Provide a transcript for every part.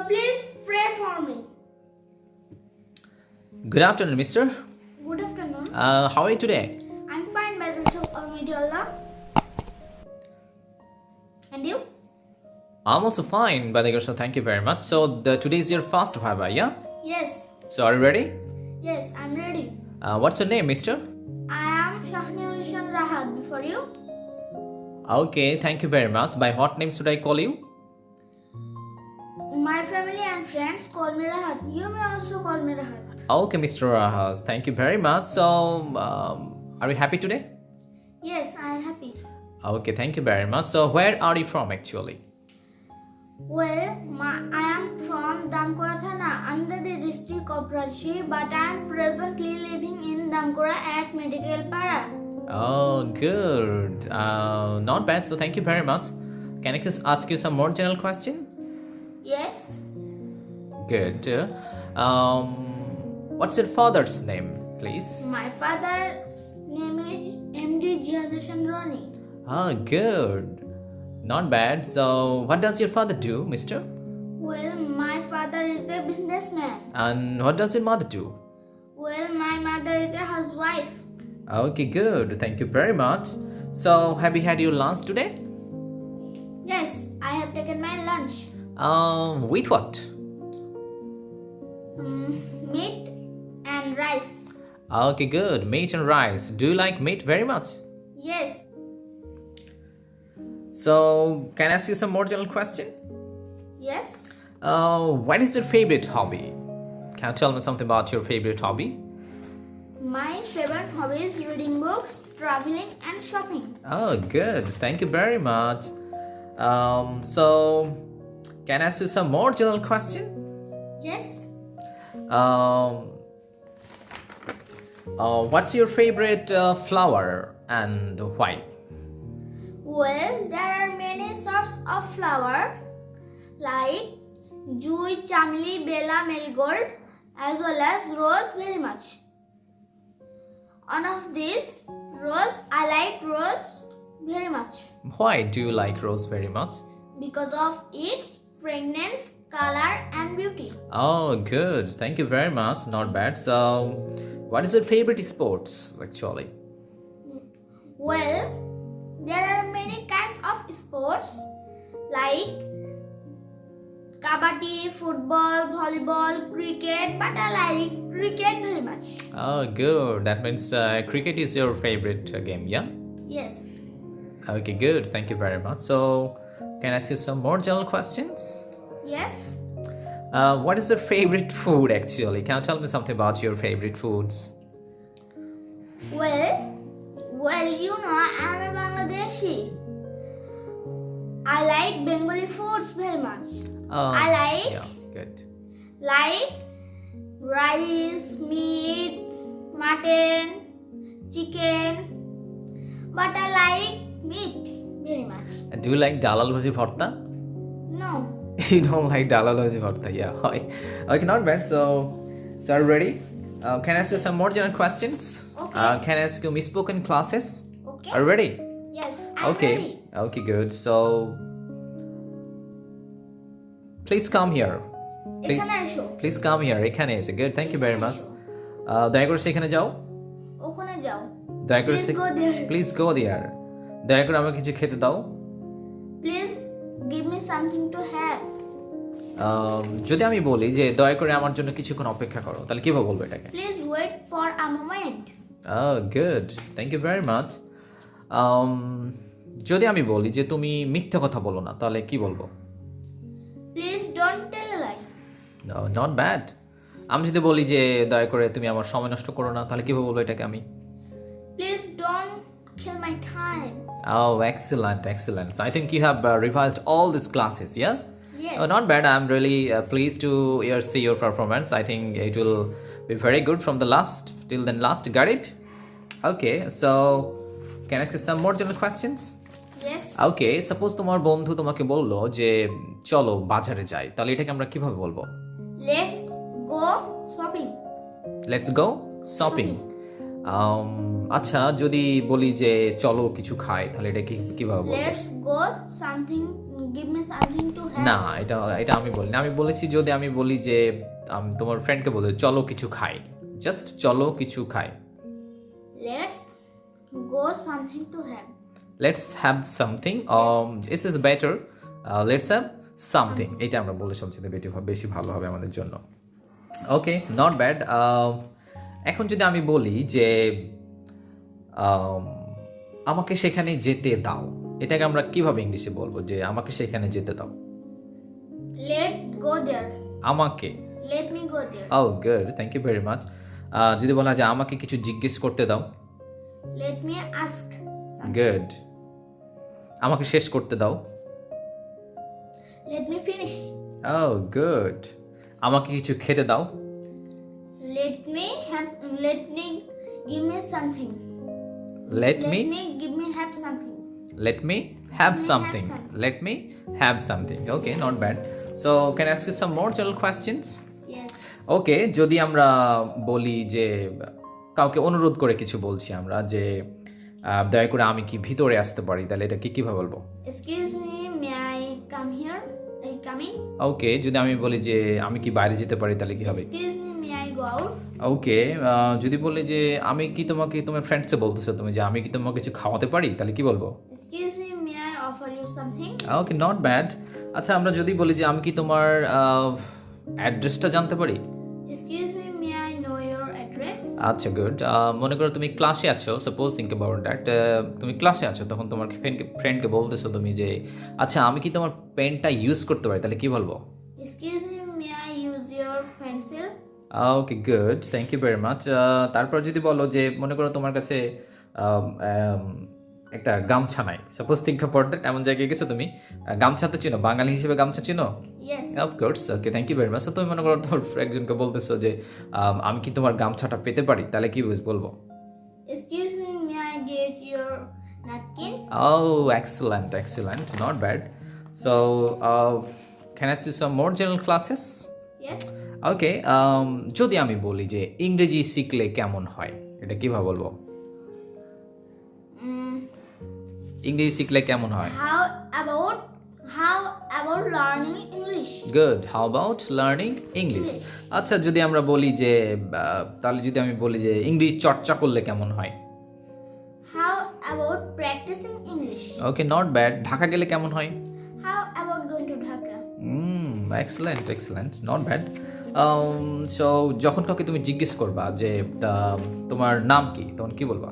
please pray for me. Good afternoon, mister. Good afternoon. How are you today? I'm fine by the grace of Almighty Allah. And you? I'm also fine, by the grace of thank you very much. So, today is your first Bhaiba, yeah? Yes. So, are you ready? Yes, I'm ready. What's your name, mister? I am Shahniul Ishan Rahat. For you? Okay, thank you very much. By what name should I call you? My family and friends call me Rahat. You may also call me Rahat. Okay, Mr. Rahas, thank you very much. So, are you happy today? Yes, I am happy. Okay, thank you very much. So, where are you from actually? Well, I am from Damkora Thana under the district of Ranchi, but I am presently living in Damkora at Medical Para. Oh, good. Not bad. So, thank you very much. Can I just ask you some more general question? Yes. Good. What's your father's name, please? My father's name is MD Jihad Hassan Rani. Ah, good. Not bad. So, what does your father do, mister? Well, my father is a businessman. And what does your mother do? Well, my mother is a housewife. Okay, good. Thank you very much. So, have you had your lunch today? Yes, I have taken my lunch. With what? Meat and rice. Okay, good. Meat and rice. Do you like meat very much? Yes. So, can I ask you some more general question? Yes. What is your favorite hobby? Can you tell me something about your favorite hobby? My favorite hobby is reading books, traveling, and shopping. Oh, good. Thank you very much. So, can I ask you some more general question? Yes. What's your favorite flower and why? Well, there are many sorts of flower like jui, chamli, bella, marigold, as well as rose very much. One of these, rose, I like rose very much Why do you like rose very much? because of its fragrance, color, and beauty. Oh, good. Thank you very much. Not bad. So, what is your favorite sports actually? Well, there are many kinds of sports like kabaddi, football, volleyball, cricket, but I like cricket very much. Oh, good. That means cricket is your favorite game, yeah? Yes. Okay, good. Thank you very much. So, can I ask you some more general questions? Yes. What is your favorite food actually? Can you tell me something about your favorite foods? Well, you know, I am a Bangladeshi. I like Bengali foods very much. I like Yeah, good. rice, meat, mutton, chicken. But I like meat very much. Do you like dalal bhaji bharta? No. You don't like dalal bhaji bharta, yeah. Okay, not bad. So are you ready? Can I ask you some more general questions? Okay. Can I ask you spoken classes? Okay. Are you ready? Yes, I'm Okay. ready. Okay, good. So please come here. Please, এখানে এসো please come here. এখানে এসে good. Thank you very much. দয়া করে সেখানে যাও। ওখানে যাও দয়া করে Please go there. Please go there. দয়া করে আমাকে কিছু খেতে দাও। Please give me something to have যদি আমি বলি যে দয়া করে আমার জন্য কিছুক্ষণ অপেক্ষা করো তাহলে কিভাবে বলবো এটাকে? Please wait for a moment Oh, good. Thank you very much. যদি আমি বলি যে তুমি মিথ্যে কথা বলো না তাহলে কি বলবো? Please don't tell a lie No, not bad. আমি যদি বলি যে দয়া করে তুমি আমার সময় নষ্ট করো না তাহলে কিভাবে বলবো এটাকে আমি? Please don't kill my time Oh, excellent, excellent. So I think you have revised all these classes, yeah? Yes. Oh, not bad. I'm really pleased to see your performance. I think it will be very good from the last till the last. Got it? Okay. So, can I ask you some more general questions? Yes Okay. Suppose তোমার বন্ধু তোমাকে বললো যে চলো বাজারে যাই, তাহলে এটাকে আমরা কিভাবে বলবো? Let's go shopping Let's go shopping. আচ্ছা যদি বলি যে চলো কিছু খাই তাহলে এটা কিভাবে বলবো? Let's go something. Give me something to have. না, এটা এটা আমি বলিনি। আমি বলেছি যদি আমি বলি যে তোমার ফ্রেন্ডকে বলে চলো কিছু খাই, জাস্ট চলো কিছু খাই। Let's go something to have. Let's have something, this is better, let's have something, এটা আমরা বলে সবচেয়ে বেশি ভালো হবে আমাদের জন্য। ওকে, নট ব্যাড। এখন যদি আমি বলি যে আমাকে সেখানে যেতে দাও, এটাকে আমরা কিভাবে ইংলিশে বলবো যে আমাকে সেখানে যেতে দাও? Let go there. আমাকে, Let me go there. Oh good, thank you very much. যদি বলা যায় আমাকে কিছু জিজ্ঞেস করতে দাও, Let me ask something. Good. আমাকে শেষ করতে দাও, Let me finish. ও গুড। আমাকে কিছু খেতে দাও, Let me give me something. Let me give me have something. let me have me have something, something. let me have something. Okay, not bad. So can I ask you some more general questions? Yes. Okay, যদি আমরা বলি যে কাউকে অনুরোধ করে কিছু বলছি আমরা যে দয়া করে আমি কি ভিতরে আসতে পারি, তাহলে এটা কিভাবে বলবো? Excuse me, may I come here? I come in? ওকে, যদি আমি বলি যে আমি কি বাইরে যেতে পারি তাহলে কি হবে? Excuse me, may I go out? ওকে, যদি বলি যে আমি কি তোমাকে তোমার ফ্রেন্ডসে বলতেছো তুমি যে আমি কি তোমাকে কিছু খাওয়াতে পারি তাহলে কি বলবো? Excuse me, may I offer you something? Okay, not bad. আচ্ছা আমরা যদি বলি যে আমি কি তোমার অ্যাড্রেসটা জানতে পারি? Excuse me, may I know your address? আচ্ছা গুড। মনে করো তুমি ক্লাসে আছো, সাপোজ থিঙ্ক অ্যাবাউট দ্যাট, তুমি ক্লাসে আছো, তখন তোমার ফ্রেন্ডকে বলতেছো তুমি যে আচ্ছা আমি কি তোমার পেনটা ইউজ করতে পারি, তাহলে কি বলবো? Excuse me, may I use your pencil? Okay good, thank you very much. তারপর যদি বলো যে মনে করো তোমার কাছে একটা গামছা নাই, সাপোজ থিঙ্ক অ্যাবাউট দ্যাট, এমন জায়গায় গেছো তুমি, গামছা তো চিনো, বাঙালি হিসেবে গামছা চিনো? Yes. Of course. Okay, thank you very much. তুমি মনে করো তোমার একজনকে বলতেছো যে আমি কি তোমার গামছাটা পেতে পারি, তাহলে কি বলবো? Excuse me, may I get your napkin? Oh, excellent, excellent, not bad. So, can I see some more general classes? Yes. Okay, যদি আমি বলি যে ইংরেজি শিখলে কেমন হয়, এটা কিভাবে বলবো? Mm, ইংরেজি শিখলে কেমন হয়? how about learning English? Good. How about learning English? আচ্ছা যদি আমরা বলি যে তাহলে যদি আমি বলি যে ইংরেজি চর্চা করলে কেমন হয়? How about practicing English? Okay, not bad. Dhaka গেলে কেমন হয়? How about going to Dhaka? Excellent, excellent, not bad. So যখন কাউকে তুমি জিজ্ঞেস করবা যে তোমার নাম কি, তখন কি বলবা?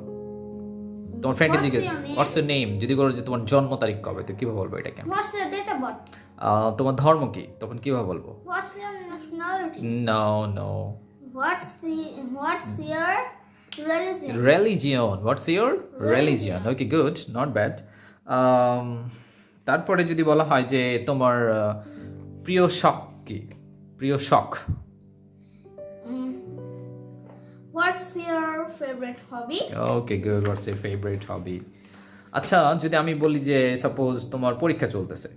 তোমার ফ্রেন্ডকে What's জিজ্ঞেস your name? What's your name, যদি করো যে তোমার জন্ম তারিখ কবে, তো কিভাবে বলবো এটাকে? What's your date of birth? তোমার ধর্ম কি, তখন কিভাবে বলবো? What's your nationality? No no. What's your religion? Religion, what's your religion? Okay good, not bad. তারপরে যদি বলা হয় যে তোমার প্রিয় শখ কি, প্রিয় শখ? What's your favorite hobby? Okay good, what's your favourite hobby? আচ্ছা যদি আমি বলি যে সাপোজ তোমার পরীক্ষা চলতেছে,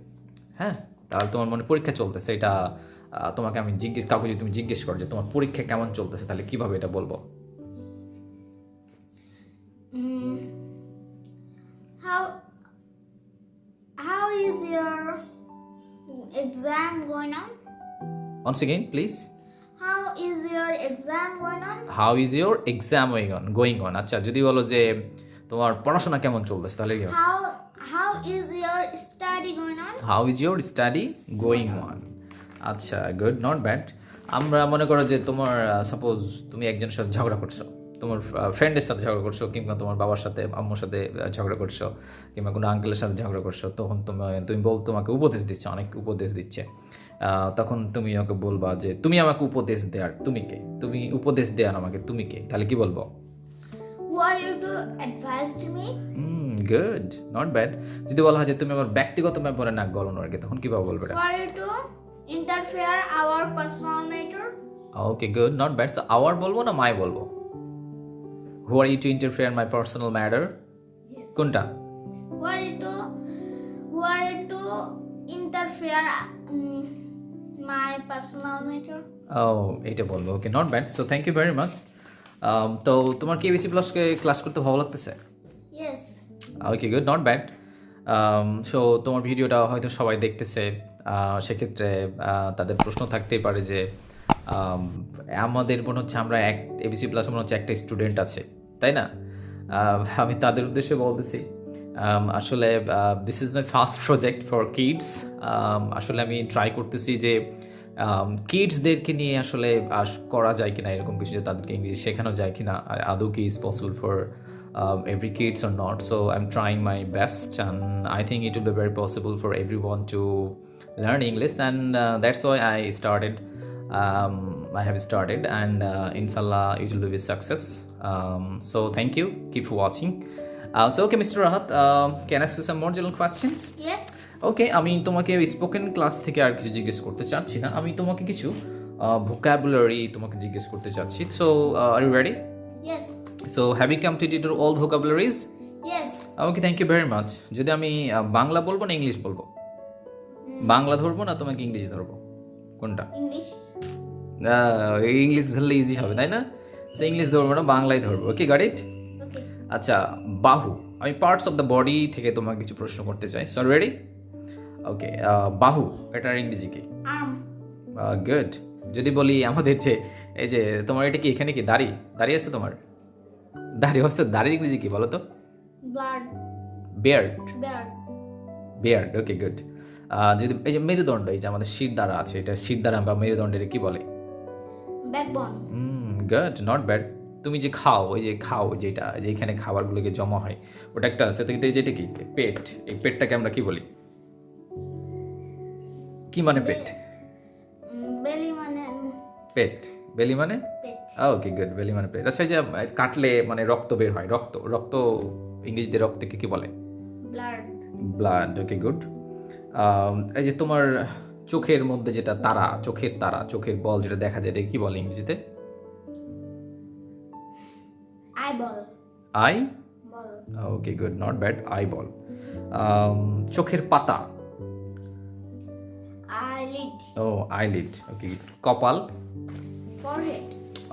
হ্যাঁ, তাহলে তোমার মনে পরীক্ষা চলতেছে, এটা তোমাকে আমি কাউকে যদি তুমি জিজ্ঞেস করো যে তোমার পরীক্ষা কেমন চলতেছে, তাহলে কিভাবে এটা বলবো? How is your exam going on? Once again, please. How is your exam going on? How is your exam going on? আচ্ছা যদি বলো যে তোমার পড়াশোনা কেমন চলতেছে, তাহলে কি হবে? How is your study going on? How is your study going on? আচ্ছা গুড, নট ব্যাড। আমরা মনে করো যে তোমার সাপোজ তুমি একজনের সাথে ঝগড়া করছো, তোমার ফ্রেন্ডের সাথে ঝগড়া করছো, কিংবা তোমার বাবার সাথে আম্মুর সাথে ঝগড়া করছো, কিংবা কোনো আঙ্কেলের সাথে ঝগড়া করছো, তখন তোমাকে উপদেশ দিচ্ছে, অনেক উপদেশ দিচ্ছে, তখন তুমি ওকে বলবা যে তুমি আমাকে উপদেশ দেয়ার তুমি কে, তুমি উপদেশ দেয়ার আমাকে তুমি কে, তাহলে কি বলবো? Who are you to advise to me? Good, not bad. যদি বলা হয় যে তুমি আমার ব্যক্তিগত ব্যাপারে নাক গলানো আর কি, তখন কিভাবে বলবে এটা? Who are you to interfere our personal matter? Okay good, not bad. So our বলবো না মাই বলবো? Who are you to interfere my personal matter, Yes. কোনটা? Who are you to interfere my personal matter? ও এইটা বলবো। Okay, not bad. So thank you very much. তো তোমার কি এবিসি প্লাসকে ক্লাস করতে ভালো লাগতেছে? Yes. Okay, good, not bad. So তোমার ভিডিওটা হয়তো সবাই দেখতেছে, সেক্ষেত্রে তাদের প্রশ্ন থাকতেই পারে যে আমাদের মনে হচ্ছে আমরা এবিসি প্লাস মনে হচ্ছে একটা স্টুডেন্ট আছে, তাই না? আমি তাদের উদ্দেশ্যে বলতেছি আসলে this is my first project for kids. আসলে আমি ট্রাই করতেছি যে কিডসদেরকে নিয়ে আসলে করা যায় কিনা এরকম কিছু, যে তাদেরকে ইংরেজি শেখানো যায় কিনা, আদৌ কি is possible for every kids or not. So I'm trying my best, and I think it will be very possible for everyone to learn English, and that's why I started. I have started, and inshallah it will be a success. So thank you, keep watching. So okay, Mr. Rahat, can I ask you some more general questions? Yes. ওকে, আমি তোমাকে spoken class থেকে আর কিছু জিজ্ঞেস করতে চাচ্ছি না, আমি তোমাকে কিছু ভোকাবুলারি তোমাকে জিজ্ঞেস করতে চাচ্ছি। So are you ready? Yes. So have you completed all vocabularies? Yes. Okay, thank you very much. যদি আমি বাংলা বলবো না ইংলিশ বলবো? বাংলা ধরবো না তোমাকে ইংলিশ ধরবো, কোনটা? English. ইংলিশ ধরলে ইজি হবে, তাই না? সো ইংলিশ ধরবো না, বাংলাই ধরবো। ওকে, গট ইট? Okay. আচ্ছা, বাহু, আমি পার্টস অফ দ্য বডি থেকে তোমাকে কিছু প্রশ্ন করতে চাই। So ready? ওকে, বাহু এটার ইংরেজি কি? Arm. গুড। যদি বলি আমাদের যে এই যে তোমার এটা কি এখানে কি দাড়ি দাড়ি আছে তোমার? দাড়ি আছে, দাড়ির ইংরেজি কি বলো তো? Blood. বিয়ার্ড। Beard. বিয়ার্ড, ওকে, গুড। যদি এই যে মেরুদণ্ড, এই যে আমাদের শির দ্বারা আছে, এটা শির দ্বারা বা মেরুদণ্ডের কি বলে? Backbone. Good, not bad. তুমি যে খাও, ওই যে খাও যেটা, যে এখানে খাবারগুলোকে জমা হয়, ওটা একটা আছে, তো যেটা কি পেট, এই পেটটাকে আমরা কি বলি? কি মানে পেট? Belly মানে পেট, বেলি মানে? পেট. ওকে, গুড, বেলি মানে পেট। আচ্ছা, এই যে কাটলে মানে রক্ত বের হয়, রক্ত রক্ত ইংরেজিতে রক্তকে কি বলে? Blood. ব্লাড, ওকে, গুড। এই যে তোমার চোখের মধ্যে যেটা তারা, চোখের তারা, চোখের বল যেটা দেখা যায়, এটা কি বলে ইংরেজিতে? Eyeball. Eye? Ball. Okay, good, not bad, eyeball. চোখের পাতা? Eyelid. ও, আইলিড, ওকে, কপাল? Forehead.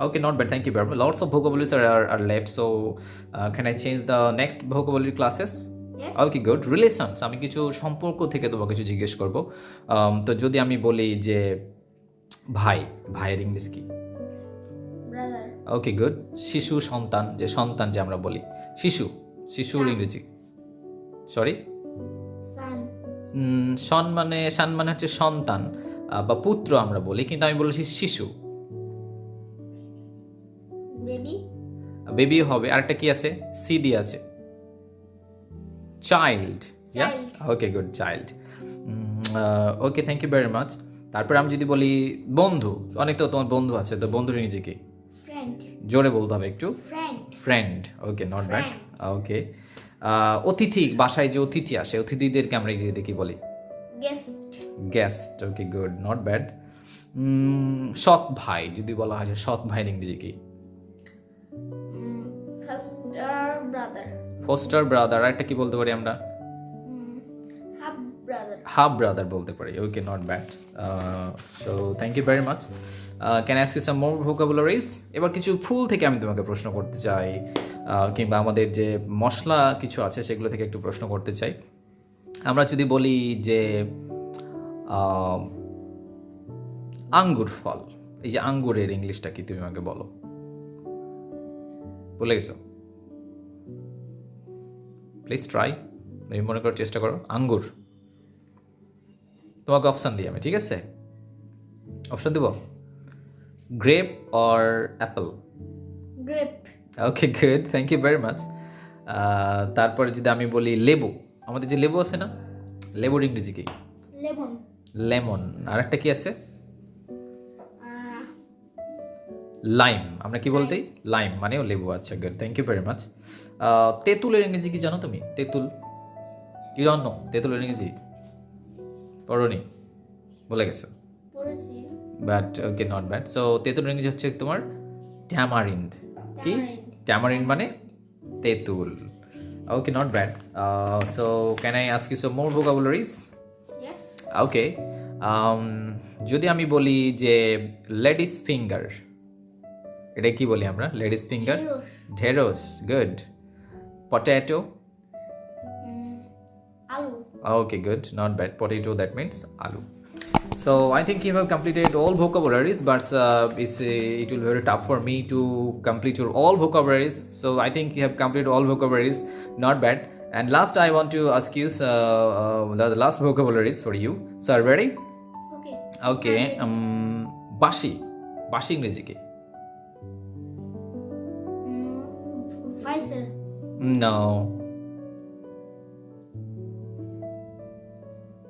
Okay, not bad. Thank you very much. Lots of vocabularies are left. So, can I change the next vocabulary classes? Yes. Okay, good. Relations. আমি কিছু সম্পর্ক থেকে তোমাকে কিছু জিজ্ঞেস করব। তো যদি আমি বলি যে ভাই, ভাইয়ের ইংলিশ কি? Brother. ওকে, গুড। শিশু, সন্তান, যে সন্তান যে আমরা বলি, শিশু, শিশুর Son. ইংরেজি? Sorry, Son. সন মানে, সান মানে হচ্ছে সন্তান বা পুত্র আমরা বলি, কিন্তু আমি বলেছি শিশু। Baby. বেবি হবে, আরেকটা কি আছে? সি দিয়ে আছে, child. Child. Okay, good, child. Okay, thank you very much. তারপরে আমি যদি বলি বন্ধু, অনেক তো তোমার বন্ধু আছে, তো বন্ধুর ইংরেজি কি? Friend. জোরে বলতে হবে একটু। Friend. Friend, okay, not bad. Friend. ওকে, অতিথি, বাসায় যে অতিথি আসে, অতিথিদেরকে আমরা ইংরেজিতে কি বলি? Guest. Guest, okay, good, not bad. সৎ ভাই, যদি বলা হয় যে সৎ ভাইয়ের ইংরেজি কি? Foster brother. ফস্টার ব্রাদার, একটা কি বলতে পারি আমরা? Half brother. হাফ ব্রাদার বলতে পারি। Okay, not bad. So thank you very much. Can ask you some more vocabularies? এবার কিছু ফুল থেকে আমি তোমাকে প্রশ্ন করতে চাই, কিংবা আমাদের যে মশলা কিছু আছে সেগুলো থেকে একটু প্রশ্ন করতে চাই। আমরা যদি বলি যে আঙ্গুর ফল, এই যে আঙ্গুরের ইংলিশটা কি তুমি আমাকে বলো? বলে গেছো? প্লিজ ট্রাই, তুমি মনে করার চেষ্টা করো। আঙ্গুর, তোমাকে অপশান দিই আমি, ঠিক আছে? অপশান দিব, grape or apple? Grape. Okay, good, thank you very much. তারপরে যদি আমি বলি লেবু, আমাদের যে লেবু আছে না, লেবুর ইংরেজি কি? Lemon. লেমন। আর একটা কি আছে? Uh, লাইম, আমরা কি বলতেই? লাইম মানেও লেবু। আচ্ছা, good, thank you very much. তেঁতুলের ইংরেজি কি জানো তুমি? তেঁতুল, ইউ ডোন্ট নো তেঁতুলের ইংরেজি? পড়োনি, বলে গেছো, পড়েছি। But okay, not bad. So তেঁতুলের ইংরেজি হচ্ছে তোমার ট্যামারিন্ড। কি? Tamarind. ট্যামারিন্ড মানে তেঁতুল। Okay, not bad. So can I ask you some more vocabularies? Yes. Okay, যদি আমি বলি যে লেডিস ফিঙ্গার, এটা কি বলি আমরা? Ladies finger? ঢেঁড়স। ঢেঁড়স, গুড। পটেটো? আলু। Okay, good, not bad. Potato, that means alu. So I think you have completed all vocabularies, but it will be very tough for me to complete your all vocabularies. So I think you have completed all vocabularies, not bad. And last, I want to ask you the last vocabularies for you. So are you ready? Okay. Okay. Bashi. Bashi ইংরেজি কি? ফাইসেল। No.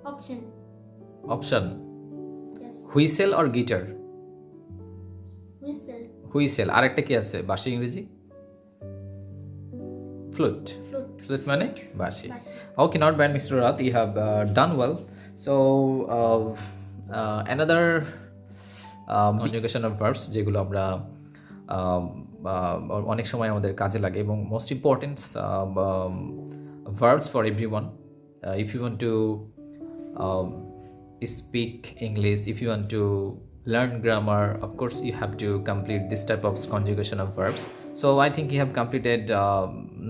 Option. Option. Yes. Whistle or guitar? Whistle. Whistle. আরেকটা কি আছে বাঁশি ইংরেজি? Flute. Flute. Flute মানে বাঁশি। বাঁশি। Okay, not bad, Mr. Rath. You have done well. So another conjugation of verbs যেগুলো আমরা অনেক সময় আমাদের কাজে লাগে এবং most important verbs for everyone. If you want to speak English, if you want to learn grammar, of course you have to complete this type of conjugation of verbs. So I think you have completed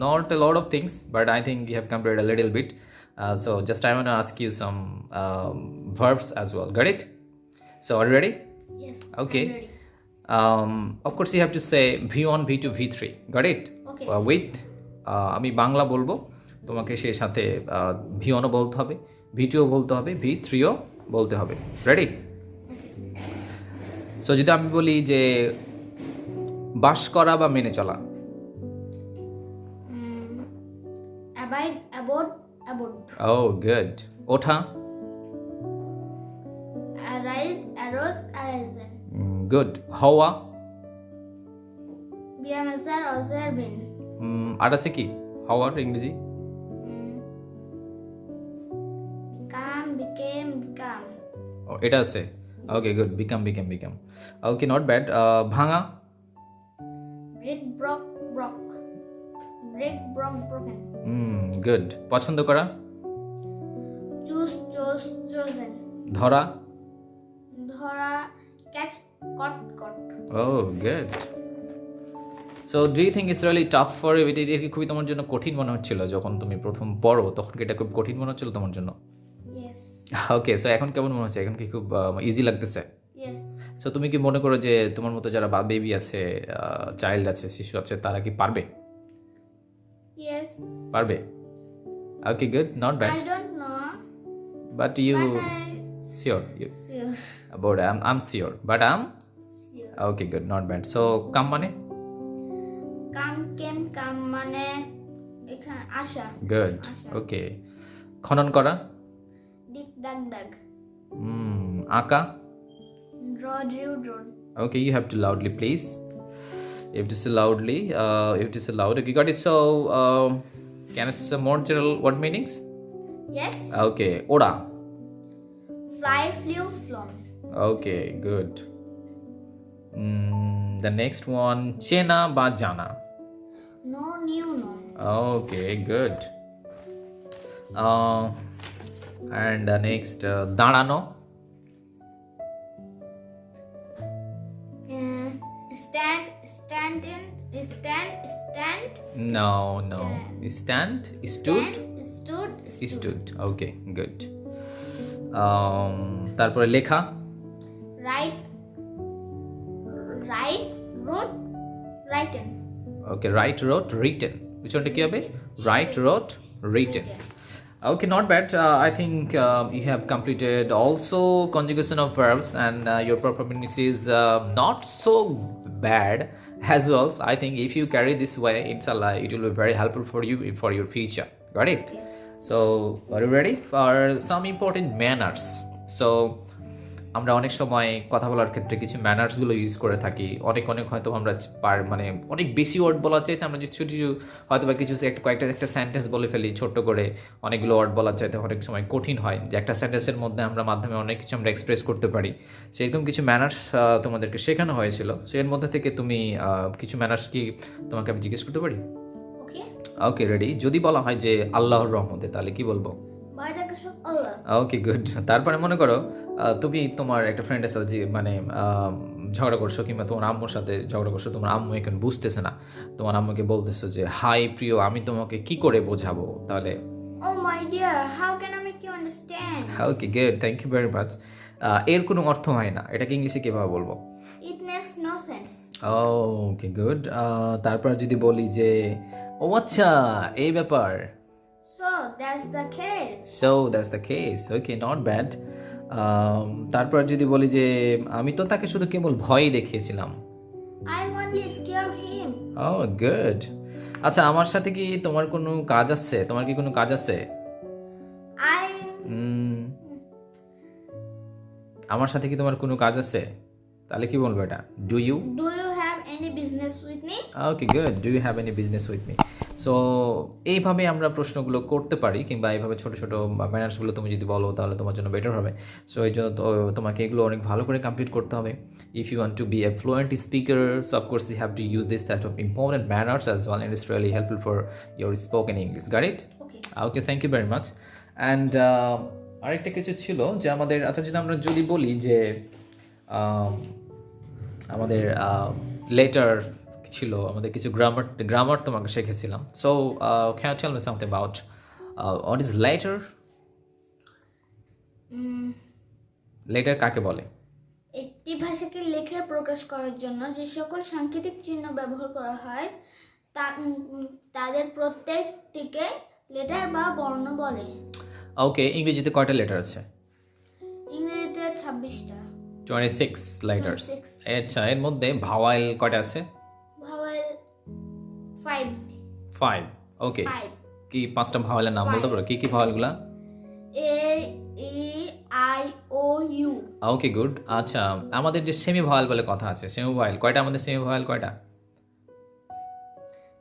not a lot of things, but I think you have completed a little bit. So just I want to ask you some verbs as well. Got it? So are you ready? Yes. Okay. I'm ready. Of course you have to say V1, V2, V3. Got it? Okay. With আমি বাংলা বলবো, তোমাকে সেই সাথে V1 ও বলতে হবে, V2 ও বলতে হবে, V3 ও বলতে হবে। রেডি? সো যদি আমি বলি যে বাস করা বা মেনে চলা। Abide, abode, abode. Oh good. ওঠা। Arise, arose, arisen. গুড। হওয়া। Be am is are, was were, been. আর আছে কি হওয়ার ইংরেজি? Come, became, become. এটা আছে। Okay good. Become, become, become. Okay, not bad. ভাঙা। Break, broke, broke. Break, broke, broken. Good. পছন্দ করা। Choose, chose, chosen. ধরা। ধরা, catch, caught, caught. Oh, good. So, do you think it's really tough for you? এটা কি খুবই তোমার জন্য কঠিন মনে হচ্ছিল যখন তুমি প্রথম পড়ো, তখন কি এটা খুব কঠিন মনে হচ্ছিল তোমার জন্য? ইয়েস। ওকে, সো এখন কেমন মনে হচ্ছে? এখন কি খুব ইজি লাগতেছে? ইয়েস। সো তুমি কি মনে করো যে তোমার মতো যারা বেবি আছে, চাইল্ড আছে, শিশু আছে, তারা কি পারবে? ইয়েস। পারবে? Okay, good, not bad. I don't know, But you but sure? sure. About I'm sure, but I'm Sure. okay, good, not bad. So, কাম মানে? কাম, কেম, কাম মানে এখানে আশা। Good. আশা। Okay. খনন করা? ডিক, ডাক, ডাক। আঁকা? Draw, drew, drone. Okay, you have to loudly, please. You have to say loudly. You have to say loud. Okay, got it. So, can I say more general word meanings? Yes. Okay, ওড়া? Fly, flew, flown. Okay, good. The next one, চেনা বা জানা? No, new, known. Okay, good. And next, দাঁড়ানো? Stand, stand in, stand, stand. No. Stand, stood, Stood, stood. Okay, good. তারপরে লেখা? Right, wrote, written. Okay, write, wrote, written. Which one কি হবে? Write, wrote, written. Okay, not bad. I think you have completed also conjugation of verbs, and your performance is not so bad as well. So I think if you carry this way, inshallah, it will be very helpful for you for your future. Got it? So, are you ready for some important manners? So, আমরা অনেক সময় কথা বলার ক্ষেত্রে কিছু ম্যানার্সগুলো use করে থাকি। অনেক হয়তো আমরা মানে অনেক বেশি ওয়ার্ড বলা চাইতে আমরা কিছু হয়তো বা কিছু একটা সেন্টেন্স বলে ফেলি ছোট্ট করে। অনেকগুলো ওয়ার্ড বলা চাইতে অনেক সময় কঠিন হয় যে একটা সেন্টেন্সের মধ্যে মাধ্যমে অনেক কিছু আমরা এক্সপ্রেস করতে পারি। সেরকম কিছু ম্যানার্স তোমাদেরকে শেখানো হয়েছিল। সো এর মধ্যে থেকে তুমি কিছু ম্যানার্স কি তোমাকে আমি জিজ্ঞেস করতে পারি? ওকে, রেডি। যদি বলা হয় যে আল্লাহর রহমতে, তাহলে কি বলবো? By the grace of Allah. Okay, good. তারপরে মনে করো তুমি তোমার একটা ফ্রেন্ডের সাথে মানে ঝগড়া করছো কিংবা তোমার আম্মুর সাথে ঝগড়া করছো, তোমার আম্মু এখন বুঝতেছে না, তোমার আম্মুকে বলতেছো যে হাই প্রিয় আমি তোমাকে কি করে বোঝাবো, তাহলে Oh my dear, how can I make you understand? Okay good, thank you very much. এর কোনো অর্থ হয় না, এটাকে ইংলিশে কীভাবে বলবো? It makes no sense. Okay good. তারপর যদি বলি যে ও আচ্ছা এই ব্যাপার, So that's the case. So that's the case, okay not bad. তারপর যদি বলি যে আমি তো তাকে শুধু কেবল ভয়ই দেখিয়েছিলাম, I only scared him. Oh good. আচ্ছা আমার সাথে কি তোমার কোনো কাজ আছে, তোমার কি কোনো কাজ আছে? I আমার সাথে কি তোমার কোনো কাজ আছে, তাহলে কি বলবো এটা? Do you? do you have any business with me? Okay good, do you have any business with me? So এইভাবে আমরা প্রশ্নগুলো করতে পারি, কিংবা এইভাবে ছোটো ছোটো ম্যানার্সগুলো তুমি যদি বলো তাহলে তোমার জন্য বেটার হবে। সো এই জন্য তোমাকে এগুলো অনেক ভালো করে কমপ্লিট করতে হবে। If you want to be a fluent speaker, so of course you have to use this type of important manners as well, and it's really helpful for your spoken English. Got it? Okay. Okay, thank you very much. And আরেকটা কিছু ছিল যে আমাদের, আচ্ছা যদি বলি যে আমাদের লেটার ছিল, আমাদের কিছু গ্রামার তোমাকে শিখেছিলাম। So can you tell me something about what is letter? Letter কাকে বলে? একটি ভাষাকে লেখে প্রকাশ করার জন্য যে সকল সাংকেতিক চিহ্ন ব্যবহার করা হয় তাদের প্রত্যেকটিকে লেটার বা বর্ণ বলে। ওকে, ইংরেজিতে কয়টা লেটার আছে? ইংরেজিতে 26টা। 26 লেটার্স। 26 আচ্ছা, এর মধ্যে ভাওয়াল কয়টা আছে? ভাওয়েল 5। 5। ওকে, 5 কি 5টা ভাওয়ালের নাম বলতে পারো? কি কি ভাওয়ালগুলা? A E I O U। Okay good. আচ্ছা, আমাদের যে সেমি ভাওয়াল বলে কথা আছে, সেমি ভাওয়াল কয়টা? আমাদের সেমি ভাওয়াল কয়টা?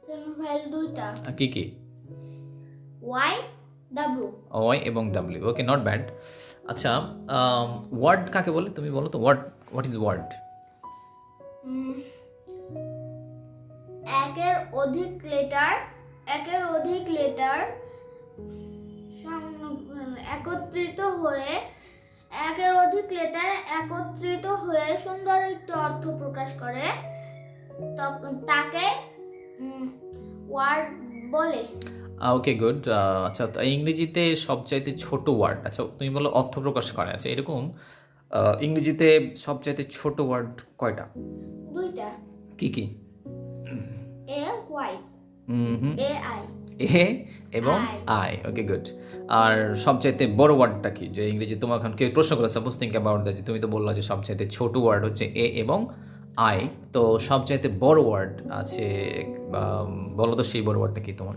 সেমিভাওয়েল 2টা। কি কি? Y W। ওয়াই এবং ডাব্লিউ। Okay, not bad. আচ্ছা, ওয়ার্ড কাকে বলে তুমি বলো তো? What is word? একের অধিক লেটার একত্রিত হয়ে সুন্দর একটি অর্থ প্রকাশ করে, তাকে ওয়ার্ড বলে। ওকে গুড। আচ্ছা, তো ইংরেজিতে সবচাইতে ছোট ওয়ার্ড, আচ্ছা তুমি বলো অর্থ প্রকাশ করে, আচ্ছা এরকম ইংরেজিতে সবচাইতে ছোট ওয়ার্ড কয়টা? 2টা। কি কি? A Y A I এ এবং আই। Okay good. আর সবচাইতে বড় ওয়ার্ডটা কি? যে ইংরেজি তোমার এখন কেউ প্রশ্ন করে, সাপোজ থিঙ্ক অ্যাবাউট দ্যাট, তুমি তো বললা যে সবচাইতে ছোট ওয়ার্ড হচ্ছে এ এবং আই, তো সবচাইতে বড় ওয়ার্ড আছে, বলো তো সেই বড় ওয়ার্ডটা কি তোমার?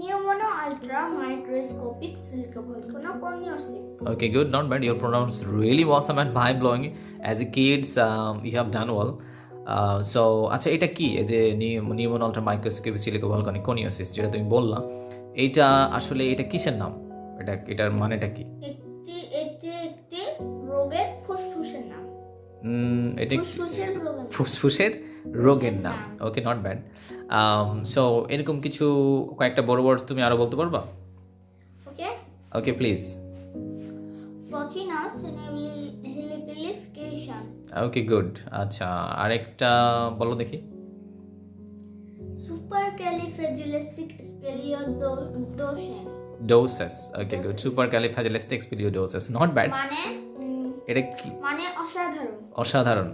Pneumonoultramicroscopicsilicovolcanoconiosis. Okay, good, not bad. Your pronouns really awesome and mind blowing. As a kids, you have done well. So, আচ্ছা এটা কি যে নিউমোন আল্ট্রা মাইক্রোস্কোপ সিলিকোভলকানোকনিওসিস যেটা তুমি বললা, এটা আসলে এটা কিসের নাম? এটার মানেটা কি? একটি রোগের ফুসফুসের নাম। এটা ফুসফুসের রোগের নাম। ওকে, নট ব্যাড। সো এরকম কিছু কয়েকটা বড় ওয়ার্ডস তুমি আরো বলতে পারবা? Okay please. প্রোটিনাস হেলিফিকেশন। Okay good. আচ্ছা, আরেকটা বলো দেখি। Supercalifragilisticexpialidocious. Okay good, supercalifragilisticexpialidocious, not bad. এটা কি? অসাধারণ।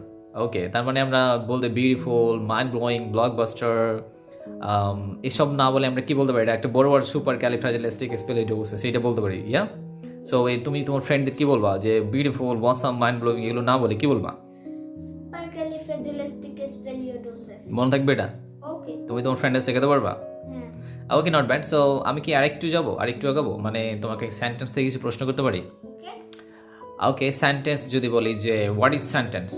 ওকে, তার মানে আমরা বলতে বিউটিফুল, মাইন্ড ব্লোয়িং, ব্লকবাস্টার এসব না বলে আমরা কি বলতে পারি? এটা একটা বড় ওয়ার্ড, সুপারক্যালিফ্রাগিলিস্টিকস্পিলিওডোসিস, এটা বলতে পারি। ইয়া, সো তুমি তোমার ফ্রেন্ডদের কি বলবা যে বিউটিফুল, ওয়াসাম, মাইন্ড ব্লোয়িং এগুলো না বলে কি বলবা? সুপারক্যালিফ্রাগিলিস্টিকস্পিলিওডোসিস। মনে থাকবে এটা? ওকে, তুমি তোমার ফ্রেন্ডদের শেখাতে পারবা? ওকে, নট ব্যাড। সো আমি কি আরেকটু আগাবো, মানে তোমাকে সেন্টেন্স থেকে কিছু প্রশ্ন করতে পারি? ওকে, সেন্টেন্স যদি বলি যে হোয়াট ইজ সেন্টেন্স?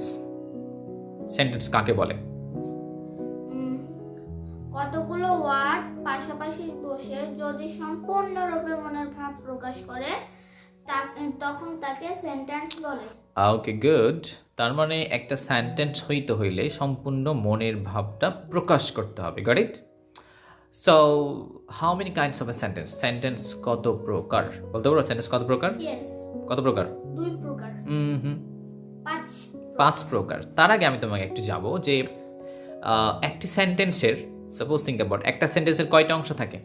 সেন্টেন্স কাকে বলে? কতগুলো ওয়ার্ড পাশাপাশি বসে যদি সম্পূর্ণরূপে মনের ভাব প্রকাশ করে তখন তাকে সেন্টেন্স বলে। Okay good. তার মানে একটা সেন্টেন্স হইতে হইলে সম্পূর্ণ মনের ভাবটা প্রকাশ করতে হবে। Got it? So how many kinds of a sentence? Sentence কত প্রকার বলতে পারো? সেন্টেন্স কত প্রকার? ইয়েস। কত প্রকার? 2 প্রকার। 5 5 প্রকার। তার আগে আমি তোমাকে একটু যাব যে একটি সেন্টেন্সের সাপোজ থিঙ্ক অ্যাবাউট একটা সেন্টেন্সের কয়টা অংশ থাকে?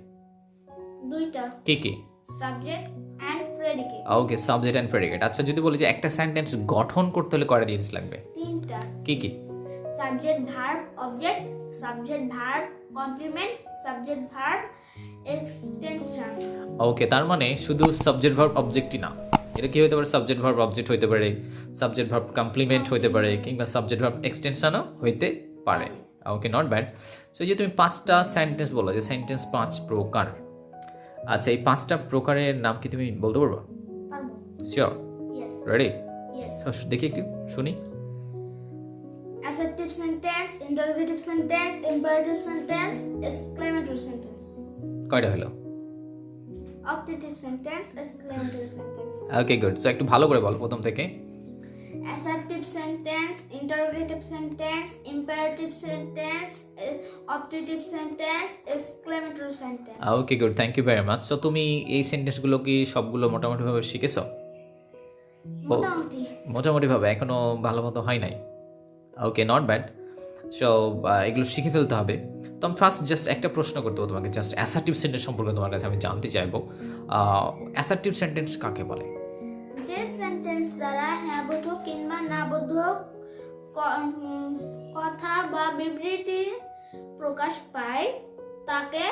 দুইটা, কি কি? Subject and predicate. Okay, subject and predicate. আচ্ছা, যদি বলি যে একটা সেন্টেন্স গঠন করতে হলে কয়টা জিনিস লাগবে? তিনটা, কি কি? Subject verb object, subject verb complement, subject verb extension. Okay, তার মানে শুধু সাবজেক্ট ভার্ব অবজেক্টই না, এটা কি হতে পারে? সাবজেক্ট ভার্ব অবজেক্ট হইতে পারে, সাবজেক্ট ভার্ব কমপ্লিমেন্ট হইতে পারে, কিংবা সাবজেক্ট ভার্ব এক্সটেনশনও হইতে পারে। ওকে, নট ব্যাড। সো যে তুমি 5টা সেন্টেন্স বলো যে সেন্টেন্স 5 প্রকার, আচ্ছা এই 5টা প্রকারের নাম কি তুমি বলতে পারবে? পারবো। শিওর? ইয়েস। রেডি? ইয়েস। দেখি একটু শুনি। Assertive sentence, interrogative sentence, imperative sentence, exclamatory sentence. কয়টা হলো? Optative sentence, exclamatory sentence. Okay, good. So একটু ভালো করে বল প্রথম থেকে। Assertive sentence, interrogative sentence, imperative sentence, optative sentence, exclamatory sentence. Okay, good, thank you very much. So তুমি এই সেন্টেন্সগুলো কি সবগুলো মোটামুটিভাবে শিখেছো? মোটামুটি। মোটামুটিভাবে, এখনো ভালো মতো হয় নাই। ওকে, নট ব্যাড। সো এগুলো শিখে ফেলতে হবে। তো আমি ফার্স্ট জাস্ট একটা প্রশ্ন করতে হবে তোমাকে, জাস্ট অ্যাসার্টিভ সেন্টেন্স সম্পর্কে তোমার কাছে আমি জানতে চাইবো। অ্যাসার্টিভ সেন্টেন্স কাকে বলে? যে সেন্টেন্স দ্বারা হ্যাঁ বোধক কিংবা না বোধক কথা বা বিবৃতি প্রকাশ পায় তাকে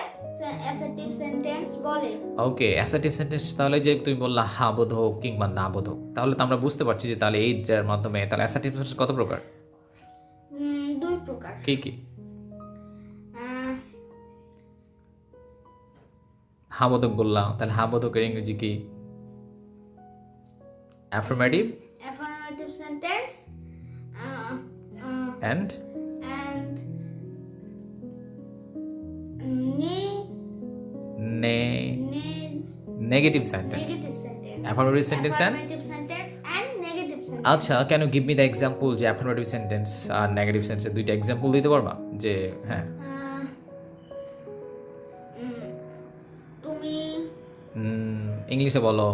অ্যাসার্টিভ সেন্টেন্স বলে। ওকে, অ্যাসার্টিভ সেন্টেন্স তাহলে যে তুমি বললা হ্যাঁ বোধক কিংবা না বোধক, তাহলে তো আমরা বুঝতে পারছি যে তাহলে এইটার মাধ্যমে তাহলে অ্যাসার্টিভ সেন্টেন্স কত প্রকার? 2 প্রকার। কি কি? হ্যাঁ বোধক বললাম, তাহলে হ্যাঁ বোধকের ইংরেজি কি? Affirmative sentence and negative sentence. Affirmative sentence and negative sentence. আচ্ছা, কেন গিভ মি দ্য এক্সাম্পল যে অ্যাফার্মেটিভ সেন্টেন্স আর নেগেটিভ সেন্টেন্সের দুইটা এক্সাম্পল দিতে পারবা? যে হ্যাঁ তুমি ইংলিশে বলো।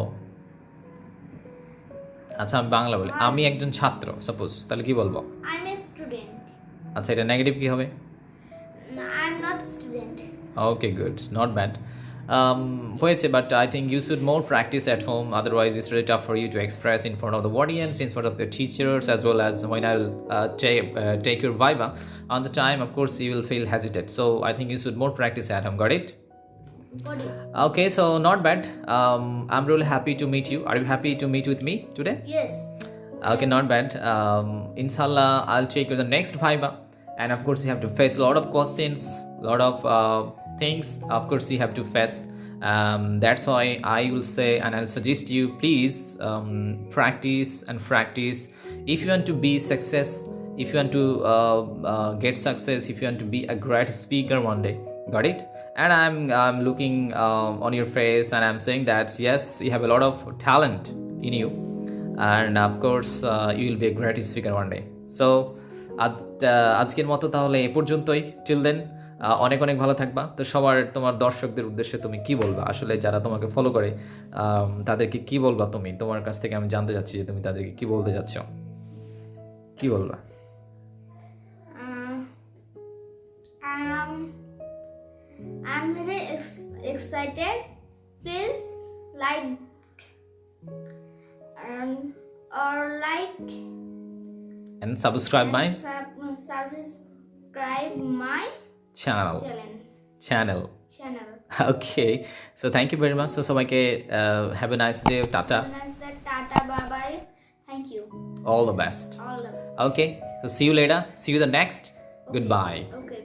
আচ্ছা, আমি বাংলা বলি। আমি একজন ছাত্র সাপোজ, তাহলে কি বলবো? I M a student. আচ্ছা, এটা নেগেটিভ কি হবে? I am not student. Okay, good. Not bad. হয়েছে, but I think you should more practice at home. Otherwise, it's really tough for you to express in front of the audience, in front of the teachers, as well as when I'll take your viva. On the time, of course, you will feel hesitant. So I think you should more practice at home. Got it? Got it. Okay, so not bad. I'm really happy to meet you. Are you happy to meet with me today? Yes. Okay, not bad. Inshallah, I'll take you the next viva, and of course, you have to face a lot of questions, a lot of things. Of course, you have to face. That's why I will say, and I'll suggest you, please practice and practice. If you want to be success, if you want to get success, if you want to be a great speaker one day, got it? And I'm looking on your face, and I'm saying that yes, you have a lot of talent in you. And of course you will be a great speaker one day. So আজকের মতো তাহলে এ পর্যন্তই। Till then অনেক অনেক ভালো থাকবা। তো সবার, তোমার দর্শকদের উদ্দেশ্যে তুমি কি বলবা? আসলে যারা তোমাকে ফলো করে তাদেরকে কি বলবা তুমি? তোমার কাছ থেকে আমি জানতে চাচ্ছি যে তুমি তাদেরকে কি বলতে যাচ্ছ, কি বলবা? I'm very excited. Please like or like and subscribe my subscribe my channel. Okay, so thank you very much. So সবাইকে have a nice day. Tata. Tata, bye bye. Thank you. All the best. All the best. Okay, so see you later. See you the next. Goodbye. Okay.